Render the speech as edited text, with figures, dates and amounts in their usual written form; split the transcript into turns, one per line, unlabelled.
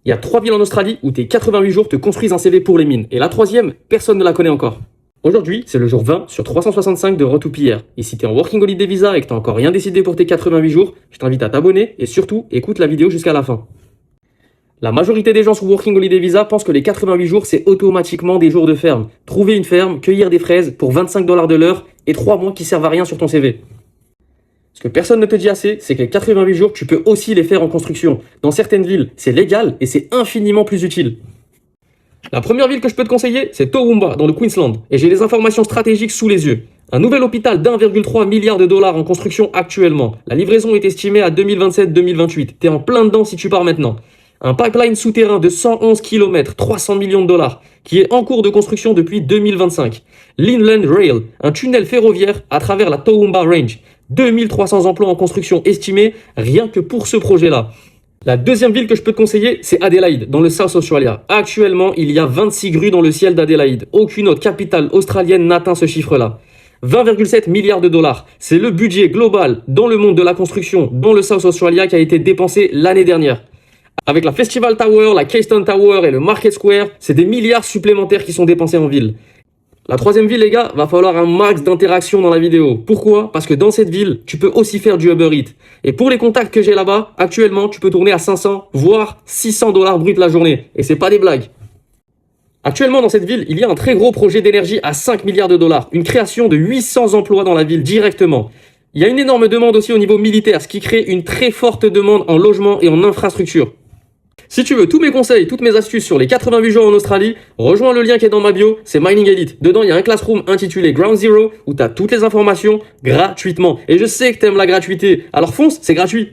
Il y a 3 villes en Australie où tes 88 jours te construisent un CV pour les mines. Et la troisième, personne ne la connaît encore. Aujourd'hui, c'est le jour 20 sur 365 de Road to PR. Et si t'es en Working Holiday Visa et que t'as encore rien décidé pour tes 88 jours, je t'invite à t'abonner et surtout, écoute la vidéo jusqu'à la fin. La majorité des gens sous Working Holiday Visa pensent que les 88 jours, c'est automatiquement des jours de ferme. Trouver une ferme, cueillir des fraises pour 25 $ de l'heure et 3 mois qui servent à rien sur ton CV. Ce que personne ne te dit assez, c'est que les 88 jours, tu peux aussi les faire en construction. Dans certaines villes, c'est légal et c'est infiniment plus utile. La première ville que je peux te conseiller, c'est Toowoomba, dans le Queensland. Et j'ai les informations stratégiques sous les yeux. Un nouvel hôpital d'1,3 milliard de dollars en construction actuellement. La livraison est estimée à 2027-2028. T'es en plein dedans si tu pars maintenant. Un pipeline souterrain de 111 km, 300 millions de dollars, qui est en cours de construction depuis 2025. L'Inland Rail, un tunnel ferroviaire à travers la Toowoomba Range. 2300 emplois en construction estimés, rien que pour ce projet-là. La deuxième ville que je peux te conseiller, c'est Adélaïde, dans le South Australia. Actuellement, il y a 26 grues dans le ciel d'Adélaïde. Aucune autre capitale australienne n'atteint ce chiffre-là. 20,7 milliards de dollars. C'est le budget global dans le monde de la construction, dans le South Australia, qui a été dépensé l'année dernière. Avec la Festival Tower, la Keystone Tower et le Market Square, c'est des milliards supplémentaires qui sont dépensés en ville. La troisième ville, les gars, va falloir un max d'interaction dans la vidéo. Pourquoi? Parce que dans cette ville, tu peux aussi faire du Uber Eats. Et pour les contacts que j'ai là-bas, actuellement, tu peux tourner à 500, voire 600 $ brut la journée. Et c'est pas des blagues. Actuellement, dans cette ville, il y a un très gros projet d'énergie à 5 milliards de dollars. Une création de 800 emplois dans la ville directement. Il y a une énorme demande aussi au niveau militaire, ce qui crée une très forte demande en logement et en infrastructure. Si tu veux tous mes conseils, toutes mes astuces sur les 88 jours en Australie, rejoins le lien qui est dans ma bio, c'est Mining Elite. Dedans, il y a un classroom intitulé Ground Zero où tu as toutes les informations gratuitement. Et je sais que tu aimes la gratuité, alors fonce, c'est gratuit.